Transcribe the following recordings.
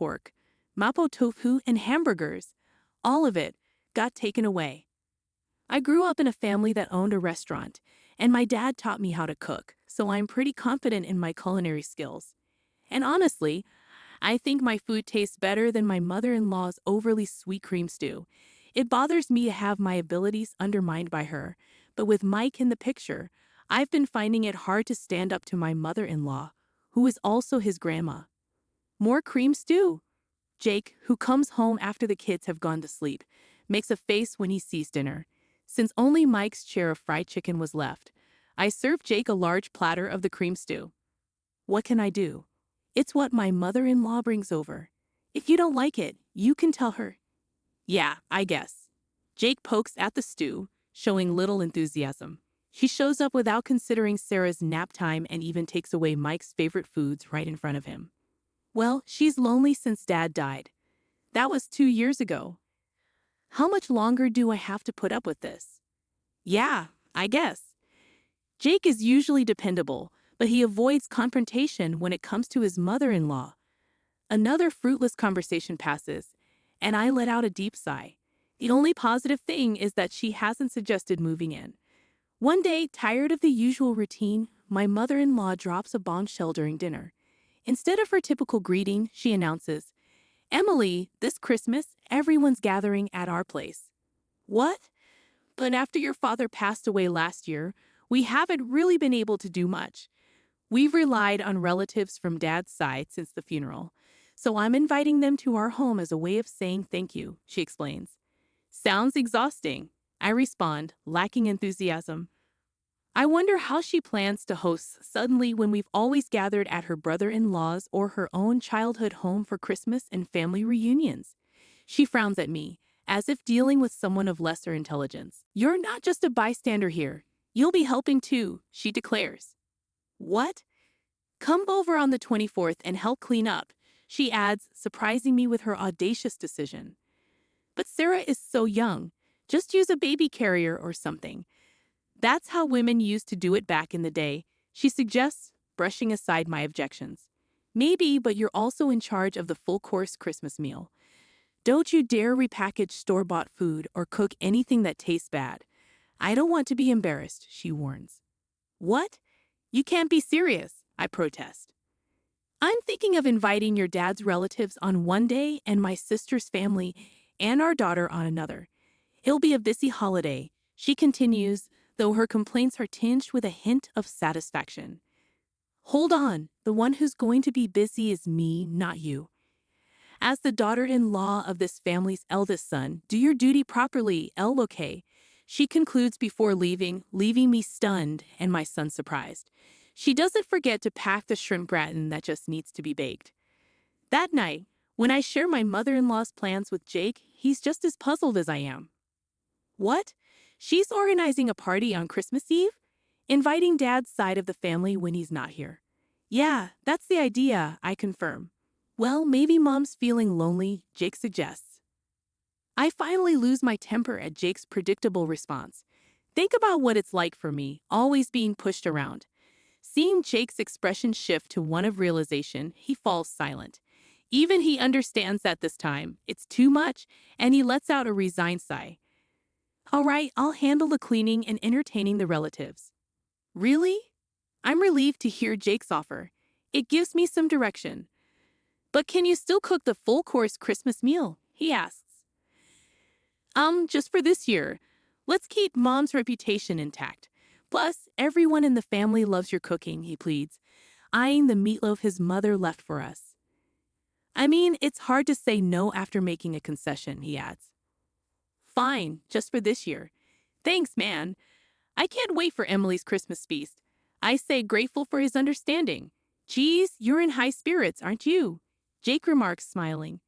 pork, mapo tofu, and hamburgers. All of it got taken away. I grew up in a family that owned a restaurant, and my dad taught me how to cook, so I'm pretty confident in my culinary skills. And honestly, I think my food tastes better than my mother-in-law's overly sweet cream stew. It bothers me to have my abilities undermined by her, but with Mike in the picture, I've been finding it hard to stand up to my mother-in-law, who is also his grandma. More cream stew? Jake, who comes home after the kids have gone to sleep, makes a face when he sees dinner. Since only Mike's share of fried chicken was left, I serve Jake a large platter of the cream stew. What can I do? It's what my mother-in-law brings over. If you don't like it, you can tell her. Yeah, I guess. Jake pokes at the stew, showing little enthusiasm. He shows up without considering Sarah's nap time and even takes away Mike's favorite foods right in front of him. Well, she's lonely since Dad died. That was 2 years ago. How much longer do I have to put up with this? Yeah, I guess. Jake is usually dependable, but he avoids confrontation when it comes to his mother-in-law. Another fruitless conversation passes, and I let out a deep sigh. The only positive thing is that she hasn't suggested moving in. One day, tired of the usual routine, my mother-in-law drops a bombshell during dinner. Instead of her typical greeting, she announces, "Emily, this Christmas, everyone's gathering at our place." What? But after your father passed away last year, we haven't really been able to do much. We've relied on relatives from Dad's side since the funeral, so I'm inviting them to our home as a way of saying thank you, she explains. Sounds exhausting, I respond, lacking enthusiasm. I wonder how she plans to host suddenly when we've always gathered at her brother-in-law's or her own childhood home for Christmas and family reunions. She frowns at me, as if dealing with someone of lesser intelligence. You're not just a bystander here. You'll be helping too, she declares. What? Come over on the 24th and help clean up, she adds, surprising me with her audacious decision. But Sarah is so young. Just use a baby carrier or something. That's how women used to do it back in the day, she suggests, brushing aside my objections. Maybe, but you're also in charge of the full-course Christmas meal. Don't you dare repackage store-bought food or cook anything that tastes bad. I don't want to be embarrassed, she warns. What? You can't be serious, I protest. I'm thinking of inviting your dad's relatives on one day and my sister's family and our daughter on another. It'll be a busy holiday, she continues, though her complaints are tinged with a hint of satisfaction. Hold on, the one who's going to be busy is me, not you. As the daughter-in-law of this family's eldest son, do your duty properly, okay, she concludes before leaving me stunned and my son surprised. She doesn't forget to pack the shrimp gratin that just needs to be baked. That night, when I share my mother-in-law's plans with Jake, he's just as puzzled as I am. What? She's organizing a party on Christmas Eve? Inviting Dad's side of the family when he's not here. Yeah, that's the idea, I confirm. Well, maybe Mom's feeling lonely, Jake suggests. I finally lose my temper at Jake's predictable response. Think about what it's like for me, always being pushed around. Seeing Jake's expression shift to one of realization, he falls silent. Even he understands that this time, it's too much, and he lets out a resigned sigh. All right, I'll handle the cleaning and entertaining the relatives. Really? I'm relieved to hear Jake's offer. It gives me some direction. But can you still cook the full-course Christmas meal? He asks. Just for this year. Let's keep Mom's reputation intact. Plus, everyone in the family loves your cooking, he pleads, eyeing the meatloaf his mother left for us. I mean, it's hard to say no after making a concession, he adds. Fine, just for this year. Thanks, man. I can't wait for Emily's Christmas feast. I say, grateful for his understanding. Geez, you're in high spirits, aren't you? Jake remarks, smiling.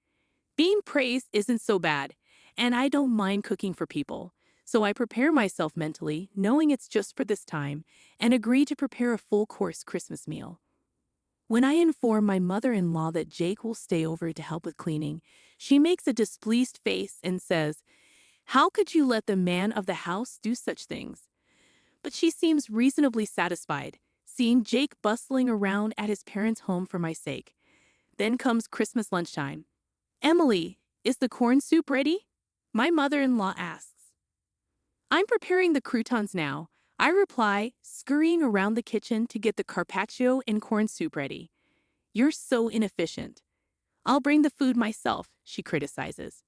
Being praised isn't so bad, and I don't mind cooking for people. So I prepare myself mentally, knowing it's just for this time, and agree to prepare a full-course Christmas meal. When I inform my mother-in-law that Jake will stay over to help with cleaning, she makes a displeased face and says, "How could you let the man of the house do such things?" But she seems reasonably satisfied, seeing Jake bustling around at his parents' home for my sake. Then comes Christmas lunchtime. Emily, is the corn soup ready? My mother-in-law asks. I'm preparing the croutons now, I reply, scurrying around the kitchen to get the carpaccio and corn soup ready. You're so inefficient. I'll bring the food myself, she criticizes.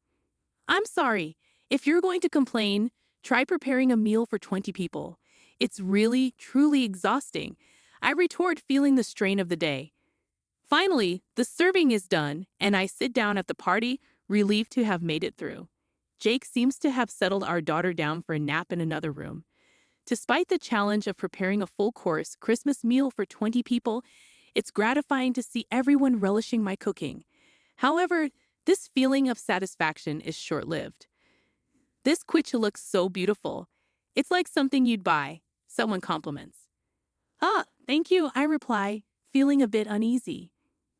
I'm sorry. If you're going to complain, try preparing a meal for 20 people. It's really, truly exhausting, I retort, feeling the strain of the day. Finally, the serving is done, and I sit down at the party, relieved to have made it through. Jake seems to have settled our daughter down for a nap in another room. Despite the challenge of preparing a full-course Christmas meal for 20 people, it's gratifying to see everyone relishing my cooking. However, this feeling of satisfaction is short-lived. This quiche looks so beautiful. It's like something you'd buy, someone compliments. Ah, thank you, I reply, feeling a bit uneasy.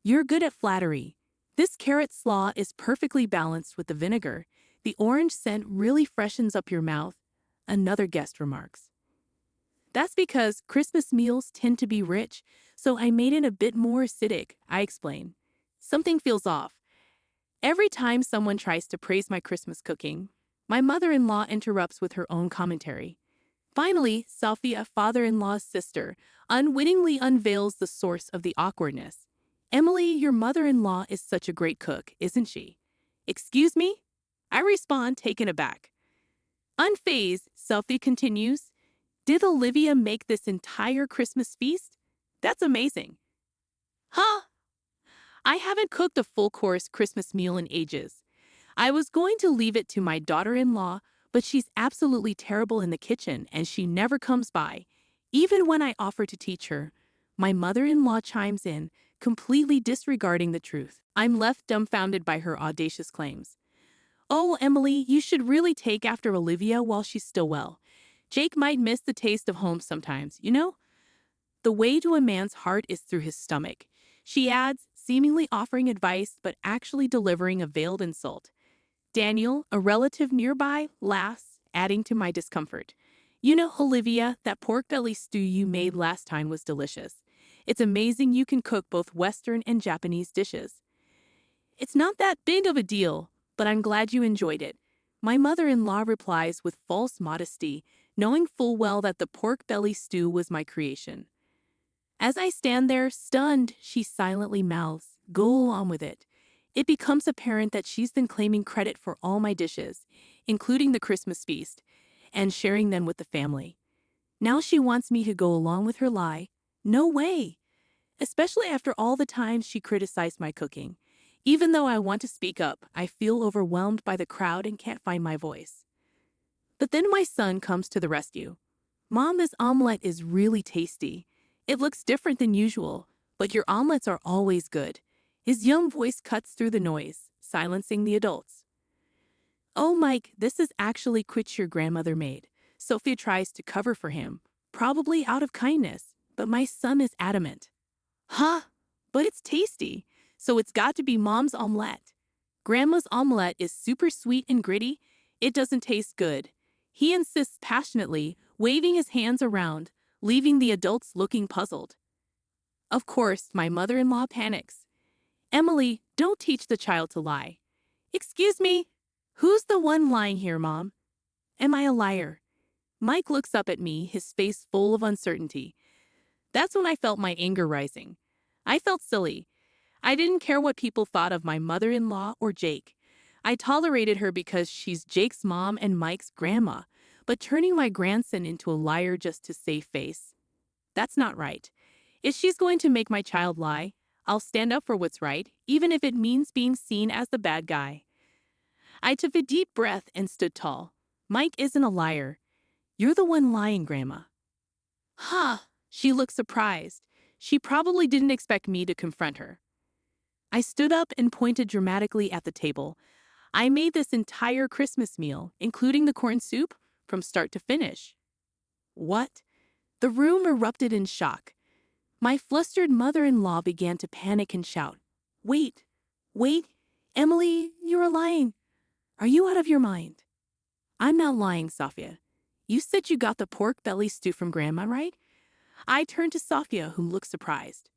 You're good at flattery. This carrot slaw is perfectly balanced with the vinegar. The orange scent really freshens up your mouth, another guest remarks. That's because Christmas meals tend to be rich, so I made it a bit more acidic, I explain. Something feels off. Every time someone tries to praise my Christmas cooking, my mother-in-law interrupts with her own commentary. Finally, Sophia, father-in-law's sister, unwittingly unveils the source of the awkwardness. Emily, your mother-in-law is such a great cook, isn't she? Excuse me? I respond, taken aback. Unfazed, Sophie continues, did Olivia make this entire Christmas feast? That's amazing. Huh? I haven't cooked a full-course Christmas meal in ages. I was going to leave it to my daughter-in-law, but she's absolutely terrible in the kitchen and she never comes by. Even when I offer to teach her, my mother-in-law chimes in, completely disregarding the truth. I'm left dumbfounded by her audacious claims. Oh, Emily, you should really take after Olivia while she's still well. Jake might miss the taste of home sometimes, you know? The way to a man's heart is through his stomach, she adds, seemingly offering advice but actually delivering a veiled insult. Daniel, a relative nearby, laughs, adding to my discomfort. You know, Olivia, that pork belly stew you made last time was delicious. It's amazing you can cook both Western and Japanese dishes. It's not that big of a deal, but I'm glad you enjoyed it. My mother-in-law replies with false modesty, knowing full well that the pork belly stew was my creation. As I stand there, stunned, she silently mouths, "Go along with it." It becomes apparent that she's been claiming credit for all my dishes, including the Christmas feast, and sharing them with the family. Now she wants me to go along with her lie. No way! Especially after all the times she criticized my cooking. Even though I want to speak up, I feel overwhelmed by the crowd and can't find my voice. But then my son comes to the rescue. Mom, this omelet is really tasty. It looks different than usual, but your omelets are always good. His young voice cuts through the noise, silencing the adults. Oh, Mike, this is actually quiche your grandmother made. Sophia tries to cover for him, probably out of kindness, but my son is adamant. Huh? But it's tasty, so it's got to be Mom's omelette. Grandma's omelette is super sweet and gritty. It doesn't taste good. He insists passionately, waving his hands around, leaving the adults looking puzzled. Of course, my mother-in-law panics. Emily, don't teach the child to lie. Excuse me? Who's the one lying here, Mom? Am I a liar? Mike looks up at me, his face full of uncertainty. That's when I felt my anger rising. I felt silly. I didn't care what people thought of my mother-in-law or Jake. I tolerated her because she's Jake's mom and Mike's grandma, but turning my grandson into a liar just to save face? That's not right. If she's going to make my child lie, I'll stand up for what's right, even if it means being seen as the bad guy. I took a deep breath and stood tall. Mike isn't a liar. You're the one lying, Grandma. Huh, she looked surprised. She probably didn't expect me to confront her. I stood up and pointed dramatically at the table. I made this entire Christmas meal, including the corn soup, from start to finish. What? The room erupted in shock. My flustered mother-in-law began to panic and shout, Wait, Emily, you're lying. Are you out of your mind? I'm not lying, Sophia. You said you got the pork belly stew from Grandma, right? I turned to Sophia, who looked surprised.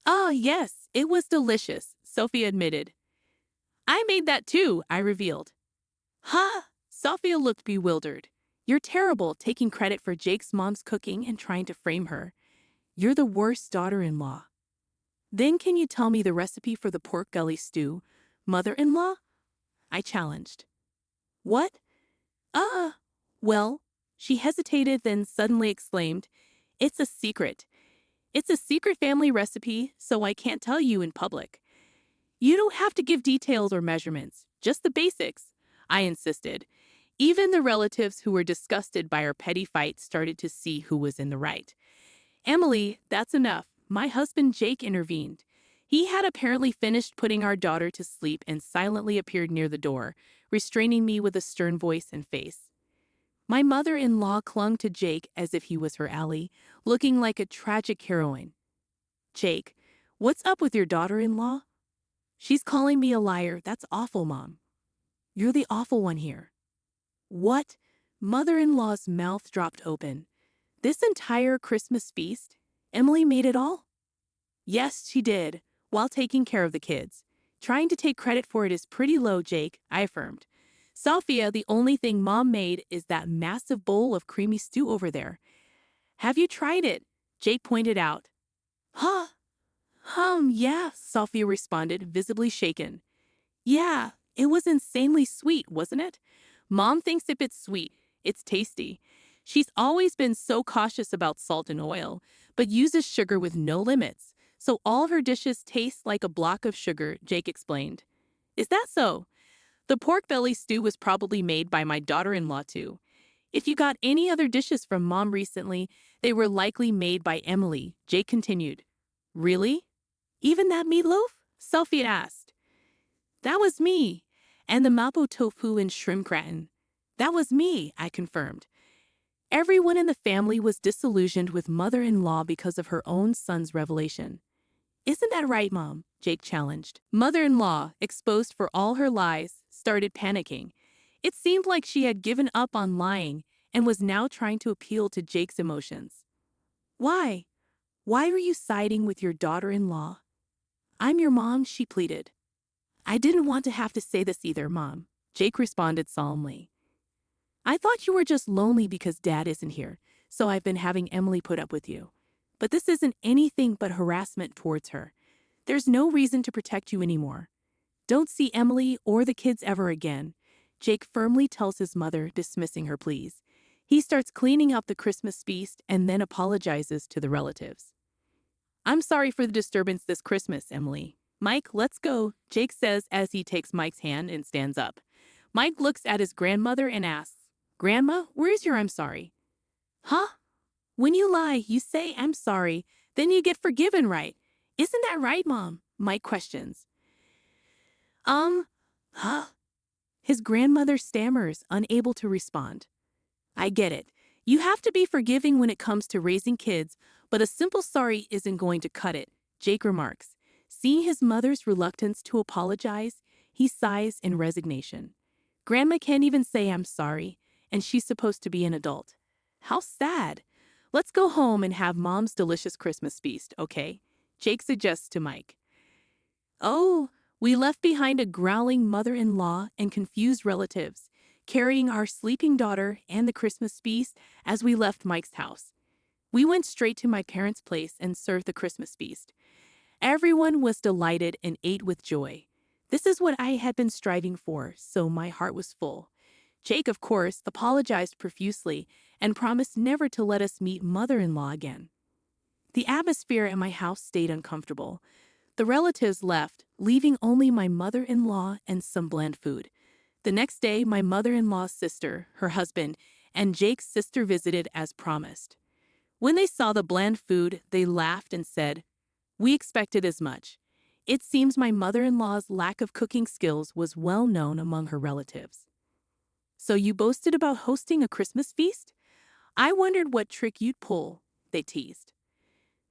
Ah, yes, it was delicious, Sophia admitted. I made that too, I revealed. Huh? Sophia looked bewildered. You're terrible, taking credit for Jake's mom's cooking and trying to frame her. You're the worst daughter-in-law. Then can you tell me the recipe for the pork belly stew, mother-in-law? I challenged. What? Uh, well, she hesitated, then suddenly exclaimed, It's a secret. It's a secret family recipe, so I can't tell you in public. You don't have to give details or measurements, just the basics, I insisted. Even the relatives who were disgusted by our petty fight started to see who was in the right. Emily, that's enough. My husband Jake intervened. He had apparently finished putting our daughter to sleep and silently appeared near the door, restraining me with a stern voice and face. My mother-in-law clung to Jake as if he was her ally, looking like a tragic heroine. Jake, what's up with your daughter-in-law? She's calling me a liar. That's awful, Mom. You're the awful one here. What? Mother-in-law's mouth dropped open. This entire Christmas feast? Emily made it all? Yes, she did, while taking care of the kids. Trying to take credit for it is pretty low, Jake, I affirmed. Sophia, the only thing Mom made is that massive bowl of creamy stew over there. Have you tried it? Jake pointed out. Huh? Yeah, Sophia responded, visibly shaken. Yeah, it was insanely sweet, wasn't it? Mom thinks if it's sweet, it's tasty. She's always been so cautious about salt and oil, but uses sugar with no limits. So all of her dishes taste like a block of sugar, Jake explained. Is that so? The pork belly stew was probably made by my daughter-in-law too. If you got any other dishes from Mom recently, they were likely made by Emily, Jake continued. Really? Even that meatloaf? Sophia asked. That was me. And the mapo tofu and shrimp gratin. That was me, I confirmed. Everyone in the family was disillusioned with mother-in-law because of her own son's revelation. Isn't that right, Mom? Jake challenged. Mother-in-law, exposed for all her lies, started panicking. It seemed like she had given up on lying and was now trying to appeal to Jake's emotions. Why? Why were you siding with your daughter-in-law? I'm your mom, she pleaded. I didn't want to have to say this either, Mom, Jake responded solemnly. I thought you were just lonely because Dad isn't here, so I've been having Emily put up with you. But this isn't anything but harassment towards her. There's no reason to protect you anymore. Don't see Emily or the kids ever again, Jake firmly tells his mother, dismissing her pleas. He starts cleaning up the Christmas feast and then apologizes to the relatives. I'm sorry for the disturbance this Christmas, Emily. Mike, let's go, Jake says as he takes Mike's hand and stands up. Mike looks at his grandmother and asks, Grandma, where's your I'm sorry? Huh? When you lie, you say I'm sorry, then you get forgiven, right? Isn't that right, Mom? Mike questions. Huh? His grandmother stammers, unable to respond. I get it. You have to be forgiving when it comes to raising kids, but a simple sorry isn't going to cut it, Jake remarks. Seeing his mother's reluctance to apologize, he sighs in resignation. Grandma can't even say I'm sorry, and she's supposed to be an adult. How sad. Let's go home and have Mom's delicious Christmas feast, okay? Jake suggests to Mike. Oh, we left behind a growling mother-in-law and confused relatives, carrying our sleeping daughter and the Christmas feast as we left Mike's house. We went straight to my parents' place and served the Christmas feast. Everyone was delighted and ate with joy. This is what I had been striving for, so my heart was full. Jake, of course, apologized profusely and promised never to let us meet mother-in-law again. The atmosphere at my house stayed uncomfortable. The relatives left, leaving only my mother-in-law and some bland food. The next day, my mother-in-law's sister, her husband, and Jake's sister visited as promised. When they saw the bland food, they laughed and said, We expected as much. It seems my mother-in-law's lack of cooking skills was well known among her relatives. So you boasted about hosting a Christmas feast? I wondered what trick you'd pull, they teased.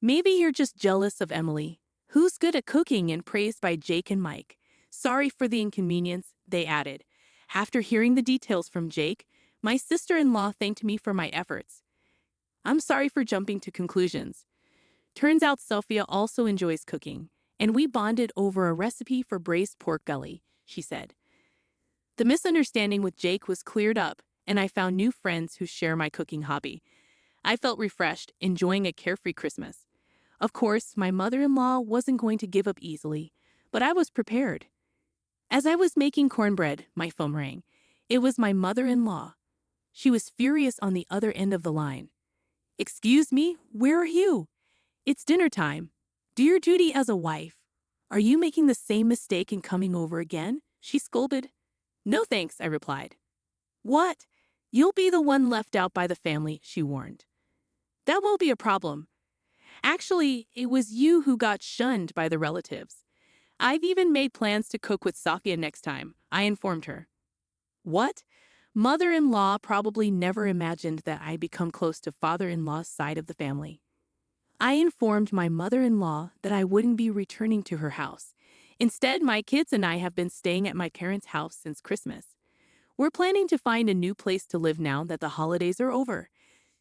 Maybe you're just jealous of Emily, who's good at cooking and praised by Jake and Mike. Sorry for the inconvenience, they added. After hearing the details from Jake, my sister-in-law thanked me for my efforts. I'm sorry for jumping to conclusions. Turns out Sophia also enjoys cooking, and we bonded over a recipe for braised pork belly, she said. The misunderstanding with Jake was cleared up, and I found new friends who share my cooking hobby. I felt refreshed, enjoying a carefree Christmas. Of course, my mother-in-law wasn't going to give up easily, but I was prepared. As I was making cornbread, my phone rang. It was my mother-in-law. She was furious on the other end of the line. "Excuse me, where are you? It's dinner time. Do your duty as a wife. Are you making the same mistake in coming over again?" she scolded. "No thanks," I replied. "What? You'll be the one left out by the family," she warned. "That won't be a problem. Actually, it was you who got shunned by the relatives. I've even made plans to cook with Sophia next time," I informed her. What? Mother-in-law probably never imagined that I'd become close to father-in-law's side of the family. I informed my mother-in-law that I wouldn't be returning to her house. Instead, my kids and I have been staying at my parents' house since Christmas. We're planning to find a new place to live now that the holidays are over.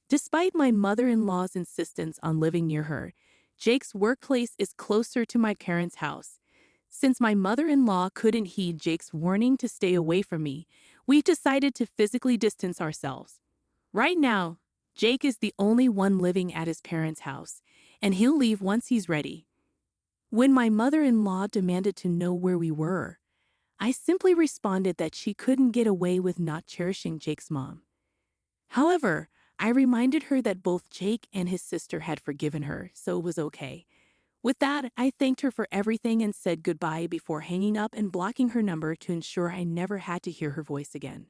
Despite my mother-in-law's insistence on living near her, Jake's workplace is closer to my parents' house. Since my mother-in-law couldn't heed Jake's warning to stay away from me, we've decided to physically distance ourselves. Right now, Jake is the only one living at his parents' house, and he'll leave once he's ready. When my mother-in-law demanded to know where we were, I simply responded that she couldn't get away with not cherishing Jake's mom. However, I reminded her that both Jake and his sister had forgiven her, so it was okay. With that, I thanked her for everything and said goodbye before hanging up and blocking her number to ensure I never had to hear her voice again.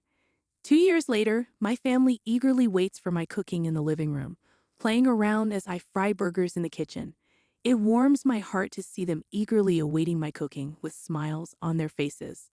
2 years later, my family eagerly waits for my cooking in the living room, playing around as I fry burgers in the kitchen. It warms my heart to see them eagerly awaiting my cooking with smiles on their faces.